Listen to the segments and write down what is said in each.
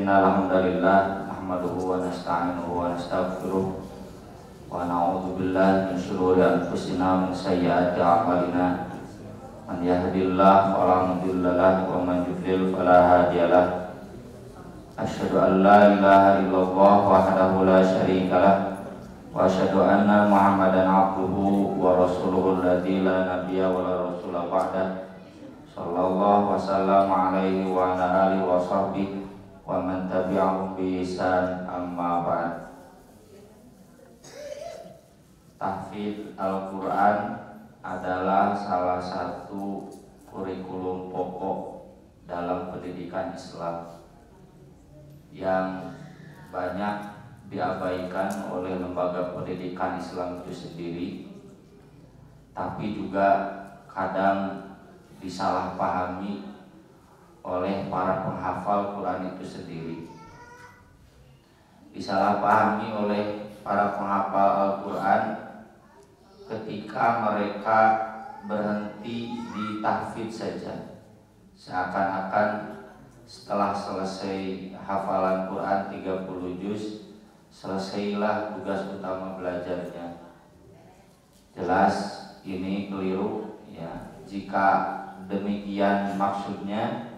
Innal hamdalillah nahmaduhu wa nasta'inuhu wa nastaghfiruh wa na'udzu billahi min shururi anfusina wa min sayyiati a'malina. Man yahdihillahu fala mudilla lahu wa man yudlil fala hadiyalah. Asyhadu an la ilaha illallah wahdahu la syarika lah wa asyhadu anna Muhammadan abduhu wa rasuluhu alladzi la nabiyya wa la rasula ba'dah. Sallallahu wasallam alaihi wa ala alihi wa sahbihi wa man tabi'ahum bi ihsan, amma ba'd. Tahfidz Al-Quran adalah salah satu kurikulum pokok dalam pendidikan Islam yang banyak diabaikan oleh lembaga pendidikan Islam itu sendiri, tapi juga kadang disalahpahami oleh para penghafal Quran itu sendiri. Disalahpahami oleh para penghafal Al-Quran ketika mereka berhenti di tahfidz saja, seakan-akan setelah selesai hafalan Quran 30 juz, selesailah tugas utama belajarnya. Jelas ini keliru ya. Jika demikian maksudnya,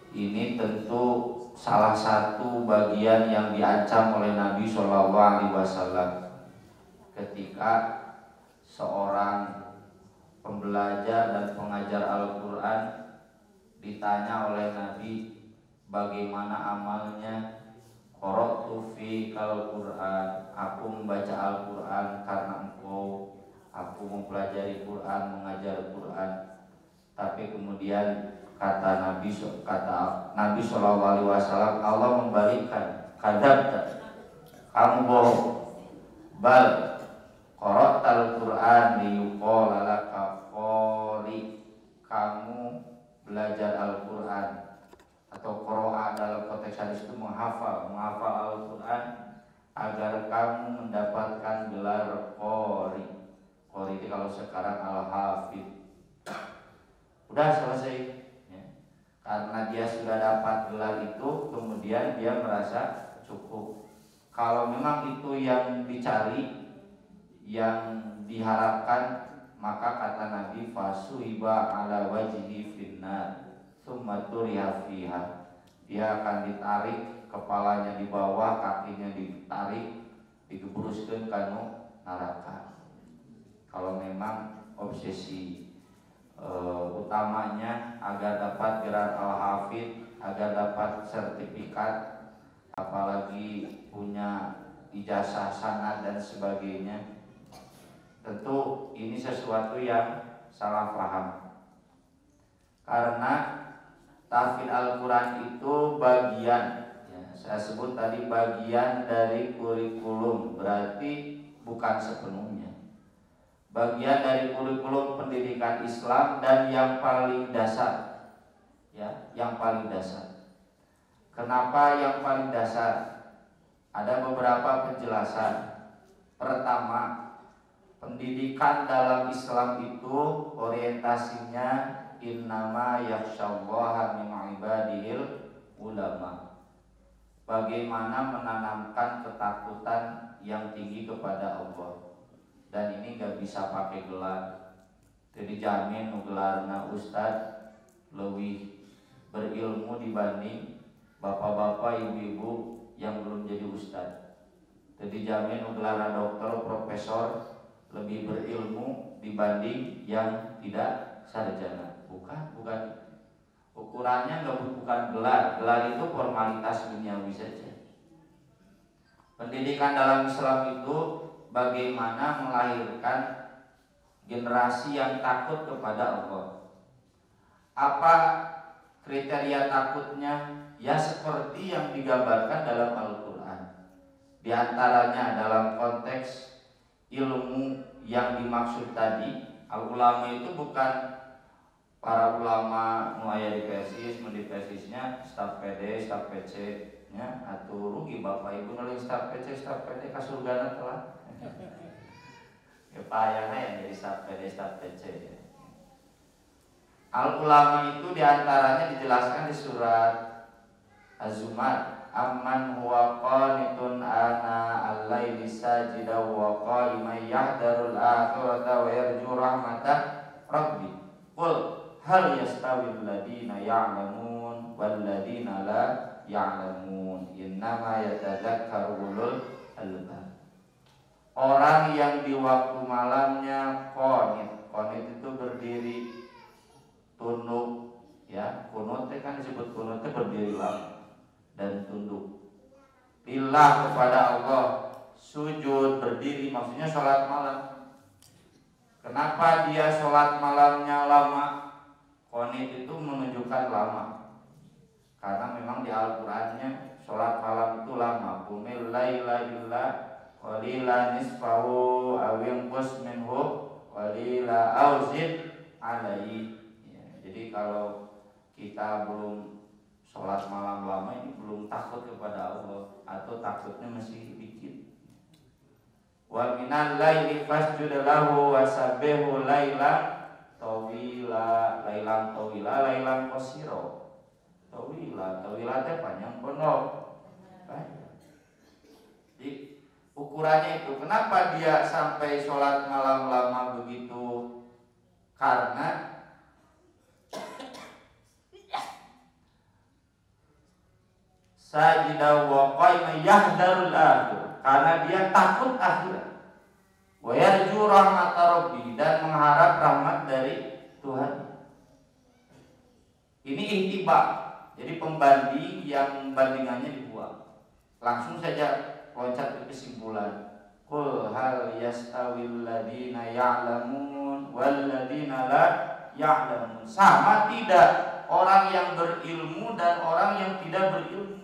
ini tentu salah satu bagian yang diancam oleh Nabi SAW ketika seorang pembelajar dan pengajar Al-Quran ditanya oleh Nabi bagaimana amalnya. Qara'tu fikal Quran, aku membaca Al-Quran karena engkau, aku mempelajari Quran, mengajar Quran. Tapi kemudian kata Nabi SAW, Allah membalikkan, kadzabta, kamu bohong. Bal qara'tal Quran liyuqala laka qari, kamu belajar Al-Quran atau qira'a dalam konteks hadis itu menghafal Al-Quran agar kamu mendapatkan gelar qari. Qari itu kalau sekarang al-hafidz. Udah selesai ya. Karena dia sudah dapat gelar itu, kemudian dia merasa cukup. Kalau memang itu yang dicari, yang diharapkan, maka kata Nabi, fasuhiba ala wajhi finnar tsumma turiha fiha, dia akan ditarik, kepalanya di bawah, kakinya ditarik, digebruskeun kanu neraka. Kalau memang obsesi utamanya agar dapat gelar al-hafidz, agar dapat sertifikat, apalagi punya ijazah sanad dan sebagainya, tentu ini sesuatu yang salah paham. Karena tahfidz Al-Quran itu bagian ya, saya sebut tadi bagian dari kurikulum, berarti bukan sepenuhnya. Bagian dari kurikulum pendidikan Islam dan yang paling dasar ya, yang paling dasar. Kenapa yang paling dasar? Ada beberapa penjelasan. Pertama, pendidikan dalam Islam itu orientasinya innama yakhsyallaha min ibadihil ulama. Bagaimana menanamkan ketakutan yang tinggi kepada Allah. Dan ini gak bisa pakai gelar. Jadi jamin gelarna ustad lebih berilmu dibanding bapak-bapak, ibu-ibu yang belum jadi ustad. Jadi jamin gelarna dokter, profesor lebih berilmu dibanding yang tidak sarjana. Bukan. Ukurannya bukan gelar. Gelar itu formalitas duniawi saja. Pendidikan dalam Islam itu bagaimana melahirkan generasi yang takut kepada Allah. Apa kriteria takutnya? Ya seperti yang digambarkan dalam Al-Quran. Di antaranya dalam konteks ilmu yang dimaksud tadi, al-ulama itu bukan para ulama nu aya di persis, di persisnya staf PD, staf PC nya, atuh rugi bapak ibu nulis staf PC, staf PD ka surgana telah. Ya payahna yang jadi staf PD, staf PC. Al-ulama itu diantaranya dijelaskan di surat Az-Zumar amman huwa qanitun ana al-laili sajidan wa qa'iman yahdarul akhirata wa yarju rahmatah rabbi qul hal yastawil ladina ya'lamun wal ladina la ya'lamun innama yatadzakkaru ulul albab. Orang yang di waktu malamnya qanit itu berdiri tunduk, ya. Qunut kan disebut qunut itu berdiri lama dan tunduk lillah kepada Allah, sujud berdiri, maksudnya sholat malam. Kenapa dia sholat malamnya lama? Qanit itu menunjukkan lama, karena memang di Al-Qur'annya sholat malam itu lama. Qumil laila illa qalila nisfahu aw yanqus minhu qalila aw zid alaihi. Ya, jadi kalau kita belum sholat malam lama ini belum takut kepada Allah, atau takutnya masih dikit. Wa minal laili fasjud lahu wasabbihu lailan tawila, lailan qasira. Tawila teh panjang pondok. Jadi ukurannya itu, kenapa dia sampai sholat malam lama begitu? Karena sajidah wa qaima yahdarul akhir, karena dia takut akhirat. Wa yarju rahmatar rabbi, dan mengharap rahmat dari Tuhan. Ini ihtiba, jadi pembanding yang bandingannya dibuang. Langsung saja loncat ke kesimpulan. Qul hal yastawil ladina ya'lamun wal ladina la ya'lamun. Sama tidak orang yang berilmu dan orang yang tidak berilmu.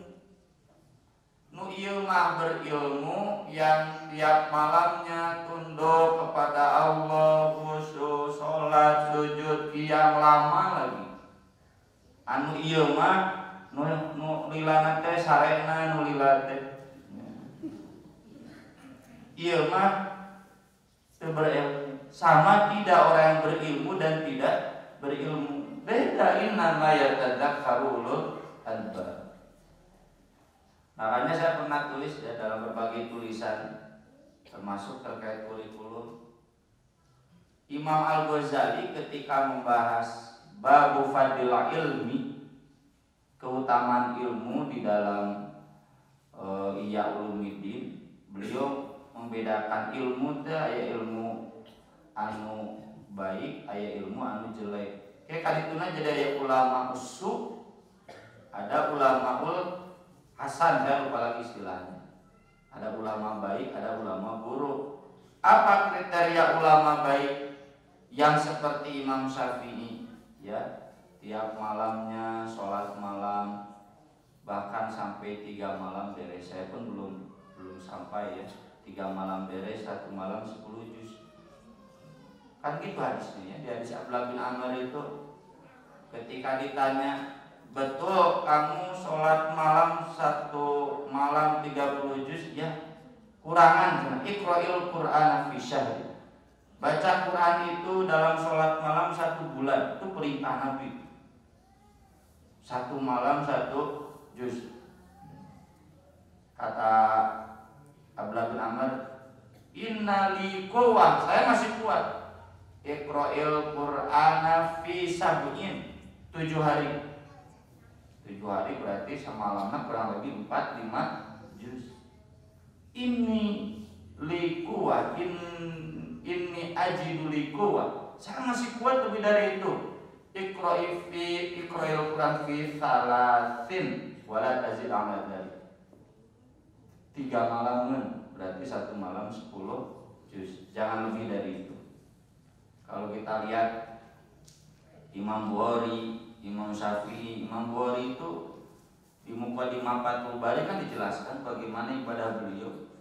Nu ieu mah berilmu yang tiap malamnya tunduk kepada Allah, khusyuk, salat, sujud, qiyam lama lagi. Anu ieu mah nu lilana teh sarena nu lila teh. Ieu mah teu berilmu. Sama tidak orang yang berilmu dan tidak berilmu. Beda, innama yatadzakkaru ulul albab. Makanya saya pernah tulis ya, dalam berbagai tulisan termasuk terkait kurikulum. Imam Al-Ghazali ketika membahas babu fadila ilmi, keutamaan ilmu di dalam Ihya Ulumuddin, beliau membedakan ilmu teh aya ilmu anu baik, aya ilmu anu jelek. Kayak kadituna jadi aya ulama usu, ada ulamaul hasan, saya lupa lagi istilahnya. Ada ulama baik, ada ulama buruk. Apa kriteria ulama baik? Yang seperti Imam Syafi'i, ya, tiap malamnya sholat malam, bahkan sampai 3 malam beres. Saya pun belum sampai ya, 3 malam beres, 1 malam 10 juz. Kan gitu hadisnya ya. Di hadis Abdullah bin Amr itu ketika ditanya, betul kamu sholat malam 1 malam 30 juz? Ya, kurangan. Iqra'il Qur'ana fi syahr. Baca Quran itu dalam sholat malam 1 bulan. Itu perintah Nabi. 1 malam 1 juz. Kata Abdullah bin Amr, inna li quwwah, saya masih kuat. Iqra'il Qur'ana fi sab'in, 7 hari. 7 hari berarti semalamnya kurang lebih 4-5 juz. Ini likuwa, ini ajidu likuwa, saya masih kuat lebih dari itu. Iqra'il Quran fi salasin wala tazid ala dzalik. 3 malaman berarti 1 malam 10 juz, jangan lebih dari itu. Kalau kita lihat Imam Bukhari, Imam Syafi'i, Imam Bukhari itu di Muqaddimah Fathul Bari kan dijelaskan bagaimana ibadah beliau.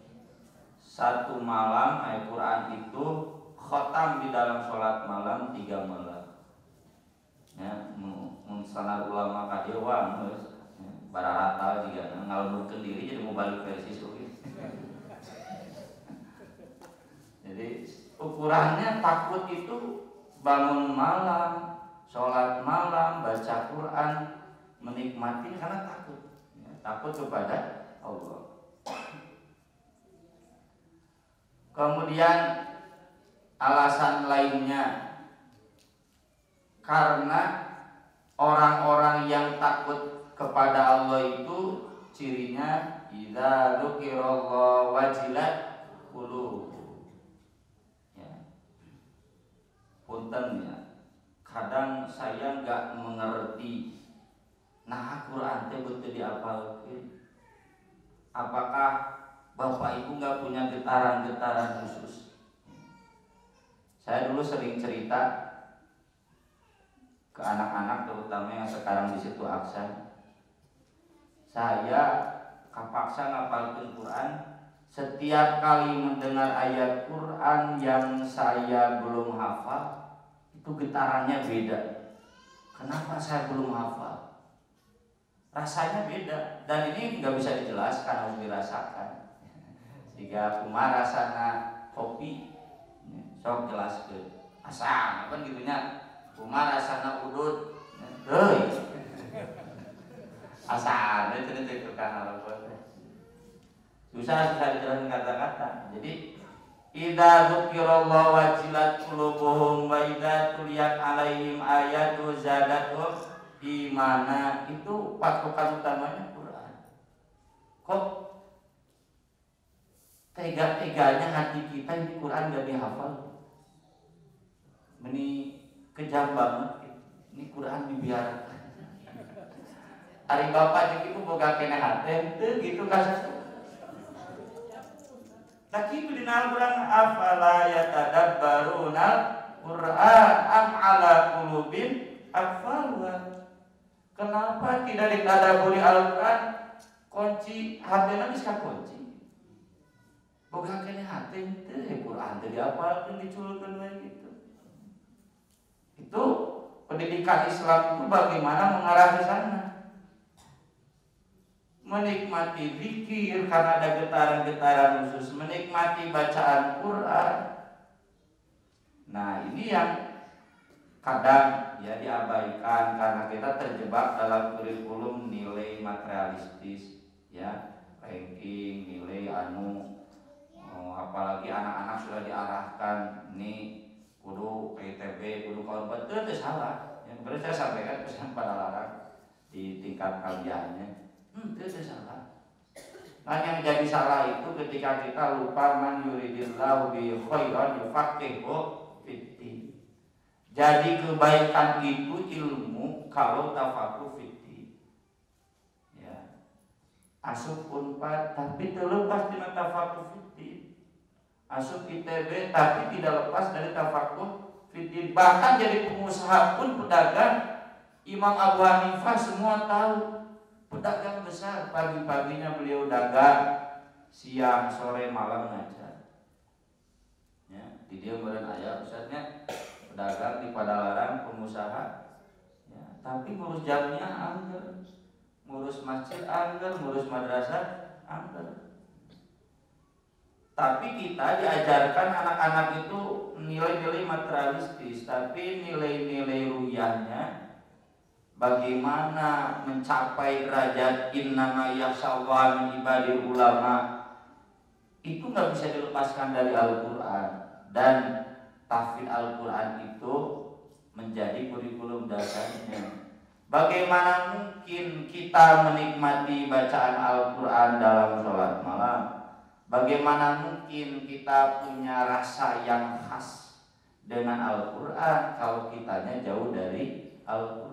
1 malam Al-Quran itu khotam di dalam sholat malam 3 malam. Ya, sanar ulama kadewa, bararata juga ngalurkeun diri jadi mau balik versi suwi. Jadi ukurannya takut itu bangun malam, sholat malam, baca Quran, menikmati karena takut. Ya, takut kepada Allah. Kemudian alasan lainnya, karena orang-orang yang takut kepada Allah itu cirinya idza dzukirallahu wajilat qulubuhum. Ya. Punten ya. Kadang saya nggak mengerti. Nah, Quran teh betul diapalkeun. Apakah Bapak Ibu nggak punya getaran-getaran khusus? Saya dulu sering cerita ke anak-anak, terutama yang sekarang di situ Aksan. Saya kapaksa ngapalkeun Quran. Setiap kali mendengar ayat Quran yang saya belum hafal, itu getarannya beda. Kenapa saya belum hafal? Rasanya beda, dan ini nggak bisa dijelaskan, harus dirasakan. Jika kumaha rasana kopi, sok jelaskeun. Asam, apa gitunya? Kumaha rasana udud, deuy. Asam, itu tukang alapun. Susah dijelaskan kata-kata. Jadi idza dzukirallahu wajilat qulubuhum wa idza tuliyat alaihim ayatu zadatuhum imana. Itu patokan utamanya Quran. Kok tega-teganya hati kita ini Quran gak dihafal? Ini kejam banget. Ini Quran dibiarkan. Ari bapak jeung ibu boga kene hate teu gitu kasar. Tapi di Al-Quran afala yatadabbaruna Quran am ala qulubin aqfalha. Kenapa tidak ditadabburi Al-Quran? Kunci hatena geus kakunci. Boga kene hate teh Quran teh diapalkeun diculkeun we gitu. Itu pendidikan Islam itu bagaimana mengarah ke sana. Menikmati zikir karena ada getaran-getaran khusus, menikmati bacaan Quran. Nah, ini yang kadang ya diabaikan karena kita terjebak dalam kurikulum nilai materialistis, ya, ranking, nilai apalagi anak-anak sudah diarahkan nih kudu PTB, kudu kawan betul itu salah. Yang perlu saya sampaikan pesan pada larang di tingkat kaliannya. Itu salah. Nah, yang jadi salah itu ketika kita lupa man yuridillahu bi khairan yufaqihu fiddin. Jadi kebaikan itu ilmu kalau tafakuh fiddin. Ya. Asup Unpad tapi terlepas dengan tafakuh fiddin. Asup ITB tapi tidak lepas dari tafakuh fiddin. Bahkan jadi pengusaha pun, pedagang, Imam Abu Hanifah semua tahu. Pedagang besar, pagi-paginya beliau dagang, siang, sore, malam ngajar. Ya, di dia meureun aya pusatnya pedagang di Padalarang, pengusaha. Ya, tapi ngurus jamnya angger, ngurus masjid angger, ngurus madrasah angger. Tapi kita diajarkan anak-anak itu nilai-nilai materialistis, tapi nilai-nilai ruhiyahnya bagaimana mencapai derajat innama yakhshallaha min ibadil ulama, itu nggak bisa dilepaskan dari Al-Quran. Dan tahfidz Al-Quran itu menjadi kurikulum dasarnya. Bagaimana mungkin kita menikmati bacaan Al-Quran dalam sholat malam? Bagaimana mungkin kita punya rasa yang khas dengan Al-Quran kalau kitanya jauh dari Al-Quran?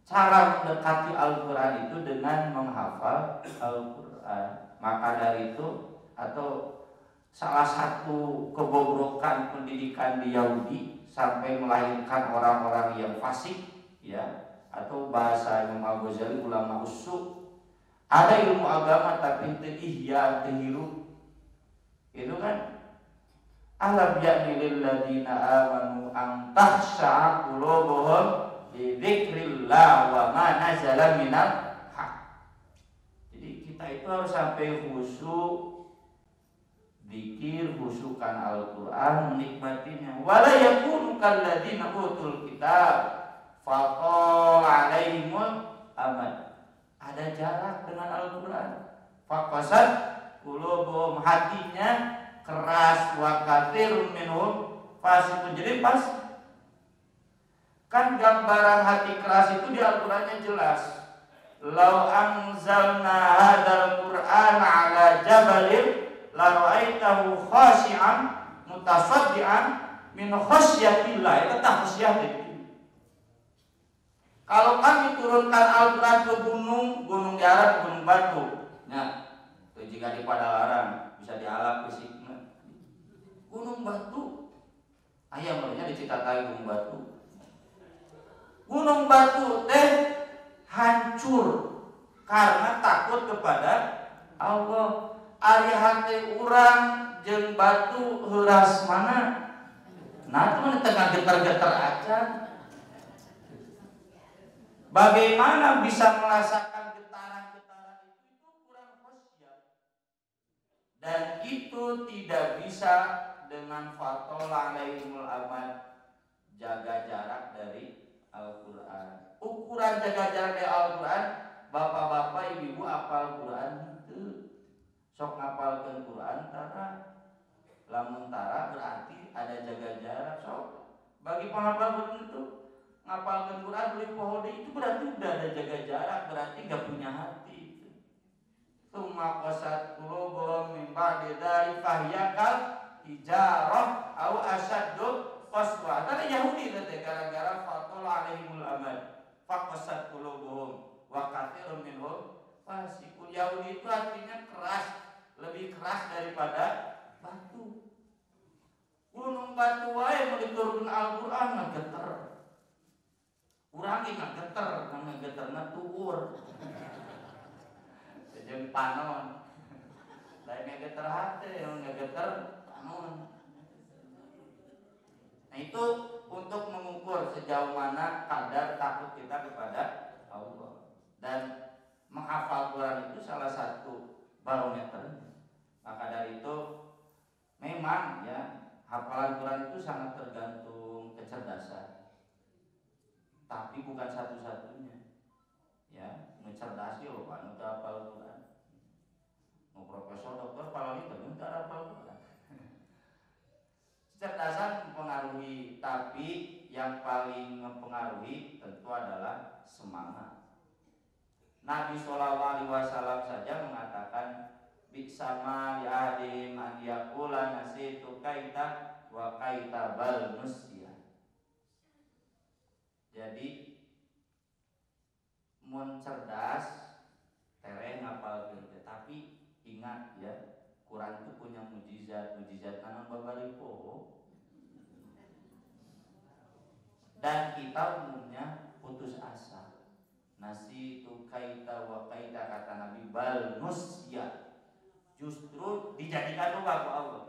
Cara mendekati Al-Quran itu dengan menghafal Al-Quran. Maka dari itu, atau salah satu kebobrokan pendidikan di Yahudi sampai melahirkan orang-orang yang fasik, ya, atau bahasa Imam Al-Ghazali ulama usuk, ada ilmu agama tapi teu ihya teu hirup. Itu kan alam ya'ni lil ladina amanu an tahsha'a qulubuhum dzikrillah wa ma nazala minal haq. Jadi kita itu harus sampai khusyuk zikir, khusyukan Al-Qur'an, menikmatinya. Wala yakunu kalladzina utul kitab faqala alaihimul amad. Ada ada jarak dengan Al-Quran. Faqasat qulubuhum, hatinya keras, wa katsirun minhum fasiqun, jadi pas kan gambaran hati keras itu di Al-Qur'annya jelas. Lau anzalna hadzal qur'ana ala jabalin la ra'aitahu khashi'an mutasaddian min khasyatillah. Itu khasyiah itu. Kalau kami turunkan Al-Qur'an ke gunung di Arab gunung batu. Nah, itu jika di Padalarang bisa dialap ke sini. Gunung batu. Ayam mulanya dicitatai gunung batu. Gunung batu teh hancur karena takut kepada Allah. Ari hati urang jeung batu heuras mana? Nah, itu mana tengah getar-getar aja. Bagaimana bisa merasakan getaran-getaran itu kurang khusyuk. Dan itu tidak bisa dengan fatol alaihimul amad, jaga jarak dari Al-Quran. Ukuran jaga jarak dari Al-Quran, bapak-bapak, ibu-ibu apal Quran itu. Sok ngapalkeun Quran tara. Lamun tara berarti ada jaga jarak. Sok bagi penghafal Quran itu ngapalkeun Quran beli pohode itu berarti udah ada jaga jarak, berarti enggak punya hati. Tsumma qasat qulubuhum min ba'di dzalika fahyakal hijarah au asyaddu qaswa. Tadi Yahudi teh gara-gara fatul alaihimul amad faqasat qulubuhum wa katsirun minhum fasiqun. Yahudi itu artinya keras, lebih keras daripada batu. Gunung batu wae mau diturunkeun Al-Qur'an ngageter. Urang ge ngageter, ngageterna tuur. Jeung panon. Lain ngageter hate, ngageter panon. Nah, itu untuk mengukur sejauh mana kadar takut kita kepada Allah. Dan menghafal Quran itu salah satu barometer. Maka dari itu memang ya hafalan Quran itu sangat tergantung kecerdasan. Tapi bukan satu-satunya. Ya, ngecerdasi loh Pak, nu hafal Quran. Mau profesor, dokter, palali teu hafal Quran. Kecerdasan mempengaruhi, tapi yang paling mempengaruhi tentu adalah semangat. Nabi SAW saja mengatakan bi'sama ya'adim an yakula nasitu kaita wa kaita bal nusya. Jadi mun cerdas tereng ngapalkeun, tapi ingat ya, Quran itu punya mujizat nanon babaliko. Dan kita umumnya putus asa. Nasitu kaita wa kaita, kata Nabi, bal nusya, justru dijadikan lupa ku Allah.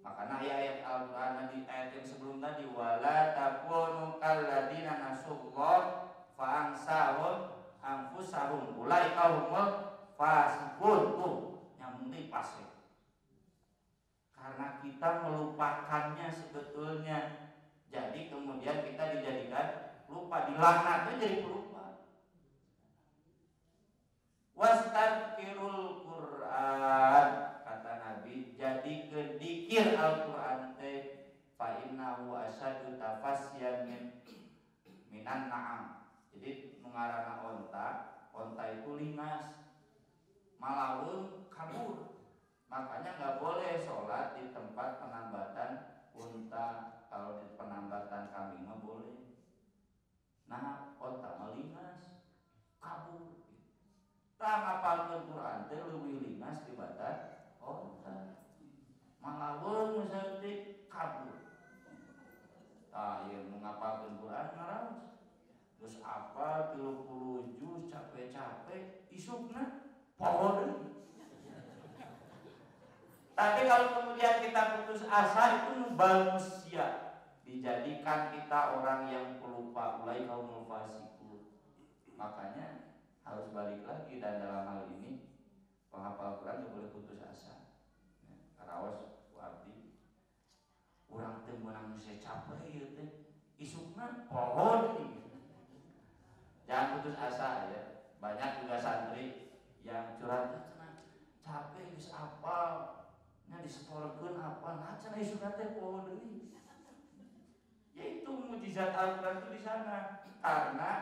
Makanya ayat Al-Quran di ayat yang sebelum tadi, wala takunu kalladzina nasullah fa'ansahum anfusahum ulaika humul fasiqun. Tuh yang penting pasif. Karena kita melupakannya sebetulnya, jadi kemudian kita dijadikan lupa, dilaknatnya jadi pelupa. Wastadzkirul Quran, kata Nabi, jadi kedikir Al-Quran teh fa innahu asyadu tafasyan minan na'am. Jadi mengarana onta itu lingas, malaweung kabur. Makanya nggak boleh sholat di tempat penambatan unta. Kalau di penambatan kambing mah boleh. Nah, onta melingas kabur. Tang ngapalkeun Quran teh leuwih lingas tibatan onta. Malaweung misalnya kabur. Tah ieu nu ngapalkeun Quran ngaraos. Terus apa 30 juz capek-capek isukna poho deui. Tapi kalau kemudian kita putus asa, itu nubal manusia, dijadikan kita orang yang pelupa, ulai kaumul fasiqun. Makanya harus balik lagi, dan dalam hal ini penghafal Quran tidak boleh putus asa. Karaos abdi, urang teu meunang saya capek ieu teh, isukna pohon. Jangan putus asa ya. Banyak juga santri yang curhat, capek geus apal nya disetorkeun apa nah cenah isuna teh poho deui. Yaitu mukjizat Al-Qur'an itu di sana. Karena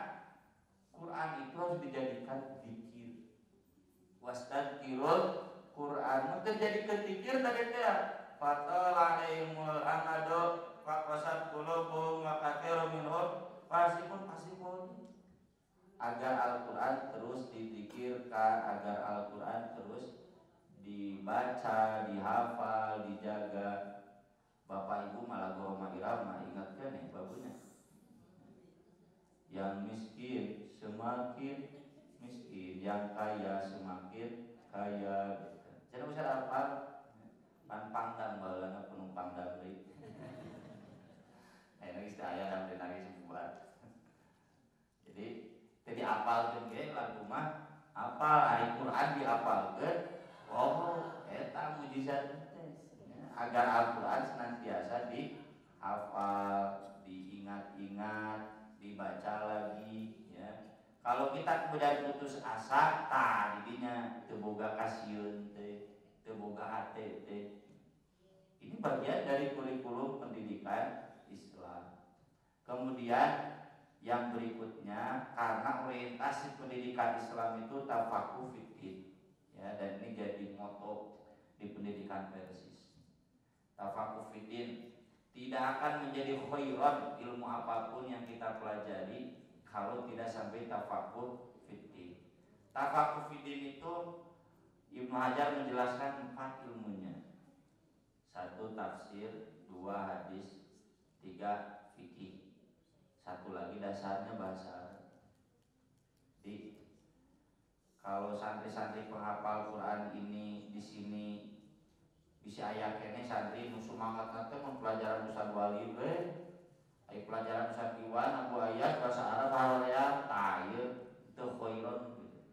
Quran itu harus dijadikan zikir. Wastadzkirul Quran mungkin jadi zikir tadi teh. Fatal alaihimul amadu faqasat qulubuhum wa katsirun minhum fasiqun. Agar Al-Quran terus dizikirkan, agar Al-Quran terus dibaca, dihafal, dijaga. Bapak Ibu malah goroma irama, ingatkan ya babunya. Yang miskin semakin miskin, yang kaya semakin kaya. Jangan usah apa, pan pangdam balana penumpang damri. Ini istilah yang nari sebuah. Jadi apal ge lagu mah apal ari Quran diapalkeun. Oh, eta mujizat teh. Agar Al-Qur'an senantiasa dihafal, diingat-ingat, dibaca lagi ya. Kalau kita kemudian putus asa, tah didinya teu boga kasieun teh, teu boga hate teh. Ini bagian dari kurikulum pendidikan Islam. Kemudian yang berikutnya, karena orientasi pendidikan Islam itu tafakuh fiddin, ya, dan ini jadi moto di pendidikan Persis. Tafakuh fiddin, tidak akan menjadi khairan ilmu apapun yang kita pelajari kalau tidak sampai tafakuh fiddin. Tafakuh fiddin itu Ibnu Hajar menjelaskan 4 ilmunya. 1 tafsir, 2 hadis, 3 fikih. 1 lagi dasarnya bahasa Arab. Jadi kalau santri-santri penghafal Quran ini di sini bisa aya kene santri nu semangat nanti mempelajari Ustaz Wali we, aya pelajaran Ustaz Iwan Abu Ayat bahasa Arab halean tayeu teu khairon gitu.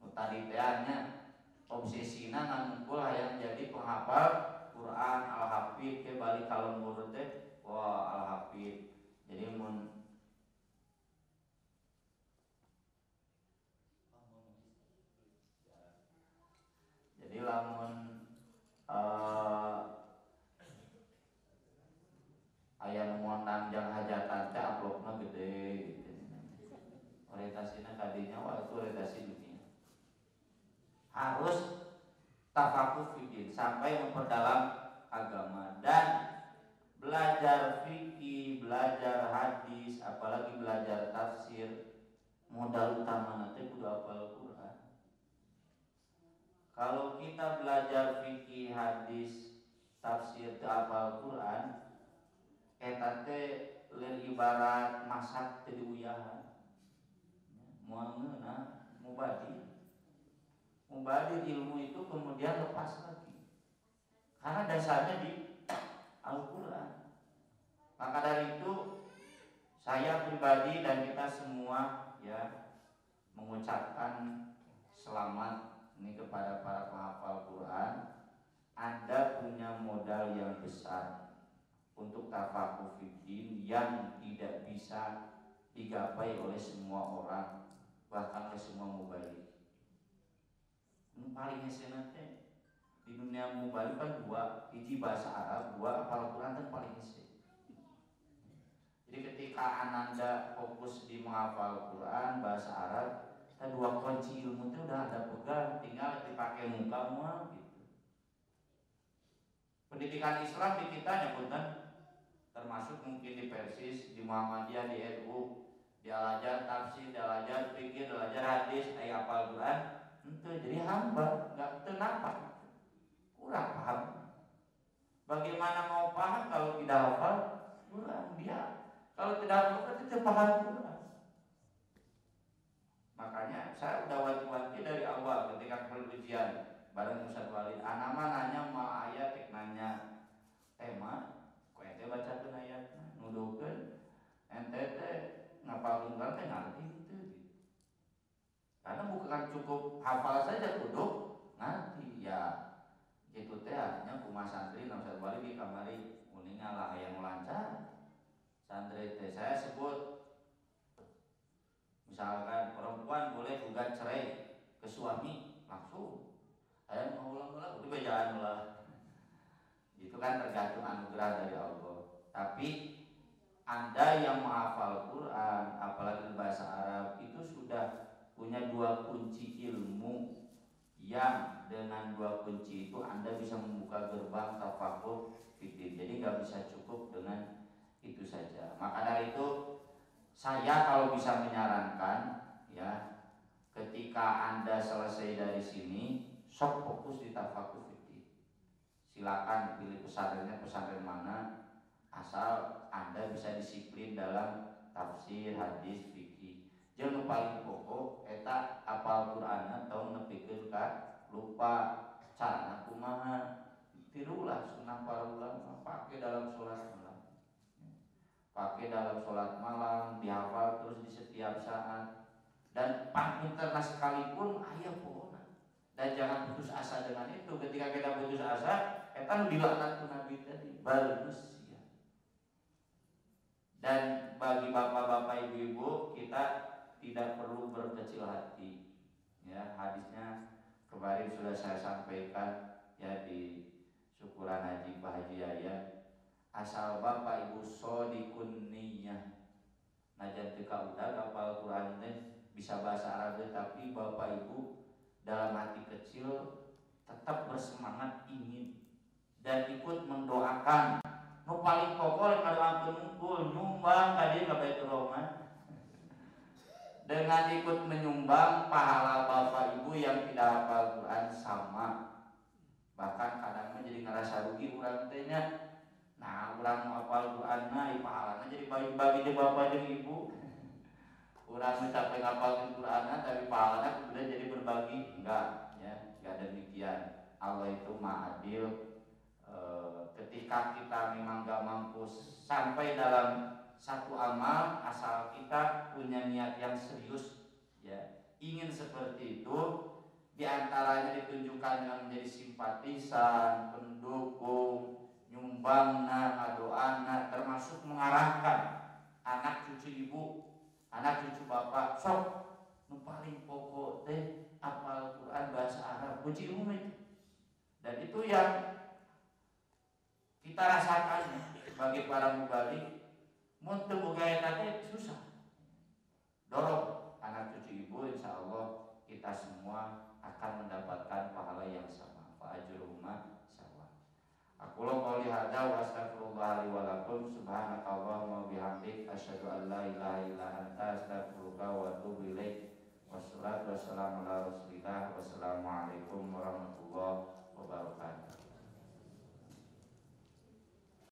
Nu tadi teh nya obsesina ngumpul hayang jadi penghafal Quran al-hafid ke balik ka lembur teh wah al-hafid. Jadi mun lamun aya nu mondangjang hajatan teh amplopna gede gitu. Orientasina kadinya wah itu orientasi dunia. Harus tafakuh fiddin sampai memperdalam agama dan belajar fikih, belajar hadis, apalagi belajar tafsir. Modal utama nanti kudu hafal Quran. Kalau kita belajar fikih, hadis, tafsir, hafal Quran, eta teh lain ibarat masak teh diuyahan. Moal ngeunah mubadir. Mubadir ilmu itu kemudian lepas lagi. Karena dasarnya di Al-Quran. Maka dari itu saya pribadi dan kita semua ya mengucapkan selamat ini kepada para penghafal Quran. Anda punya modal yang besar untuk tafakuh fiddin yang tidak bisa digapai oleh semua orang, bahkan oleh semua mubalik. Paling hesena teh di dunia mubalik kan 2, hiji bahasa Arab, 2 hafal Quran kan paling hese. Jadi ketika Ananda fokus di menghafal Quran bahasa Arab, kita 2 kunci ilmu itu udah ada pegang, tinggal dipakai muka mual gitu. Pendidikan Islam di kita nyebutan termasuk mungkin di Persis, di Muhammadiyah, di NU, di Al-Azhar tafsir, di Al-Azhar fikih, di Al-Azhar hadis, ayat hafal Quran, itu jadi hamba, nggak kenapa, kurang paham. Bagaimana mau paham kalau tidak hafal Quran? Dia kalau tidak hafal tidak paham Quran. Makanya saya udah wanti-wanti dari awal ketika penelitian bareng Ustaz Wali, anama nanya mal ayat tek nanya tema, kok ente baca ayat nuduhkeun ente teh ngapal Quran teh ngarti gitu. Karena bukan cukup hafal saja kudu ngerti ya. Gitu teh artinya kumaha santri na Ustaz Wali di kamari uning lah yang lancar. Santri teh saya sebut Misalkan perempuan boleh gugat cerai ke suami langsung. Ayah mau ulang-ulang udah bejaan lah. Itu kan tergantung anugerah dari Allah. Tapi Anda yang menghafal Quran, apalagi bahasa Arab, itu sudah punya dua kunci ilmu yang dengan dua kunci itu Anda bisa membuka gerbang tafakur fikih. Jadi nggak bisa cukup dengan itu saja. Maka dari itu saya kalau bisa menyarankan ya, ketika Anda selesai dari sini, sok fokus di tafakur fikih. Silakan pilih pesantren mana, asal Anda bisa disiplin dalam tafsir, hadis, fikih. Jangan paling pokok eta apal Qur'an atau nepikeun ka lupa cara kumaha. Tirulah sunnah para ulama, pakai dalam sholat malam. Pakai dalam sholat malam, dihafal terus di setiap saat. Dan pinterna sekalipun aya pokona. Dan jangan putus asa dengan itu. Ketika kita putus asa, eta dilaknat ku Nabi tadi, bagus. Dan bagi bapak-bapak ibu-ibu, kita tidak perlu berkecil hati. Ya, hadisnya kemarin sudah saya sampaikan ya di syukuran haji Pak Haji Yaya. Asal bapak ibu shodiqun niyah. Najan teu kaudag hafal Quran teh bisa bahasa Arab tapi bapak ibu dalam hati kecil tetap bersemangat ingin dan ikut mendoakan. Nu paling pokok ngadoakeun unggul nyumbang ka dieu ka Baitur Rahman. Dengan ikut menyumbang pahala bapak ibu yang tidak hafal Quran sama. Bahkan kadang jadi ngerasa rugi urang teh nya. Nah, urang mau hafal Quran na pahalana jadi bagi-bagi di bapak jeung ibu. Urang teh capek ngapalkeun Quran tapi pahalana kemudian jadi berbagi. Enggak, ya, enggak demikian. Allah itu Maha Adil. Ketika kita memang gak mampu sampai dalam satu amal, asal kita punya niat yang serius ya, ingin seperti itu, diantaranya ditunjukkan dengan menjadi simpatisan, pendukung, nyumbangna, ngadoana, termasuk mengarahkan anak cucu ibu, anak cucu bapak, sok nu paling pokok teh hafal Quran bahasa Arab, kunci umum itu. Dan itu yang kita rasakan sebagai para mubalik, mun teu boga eta teh susah. Dorong anak cucu ibu, insya Allah kita semua akan mendapatkan pahala yang sama. Fa ajruhuma sawa. Aku qouli hadza wa astaghfirullah li wa lakum subhanakallahumma wa bihamdik asyhadu an la ilaha illa anta astaghfiruka wa atubu ilaik. Wassalatu wassalamu ala rasulillah. Wassalamualaikum warahmatullahi wabarakatuh.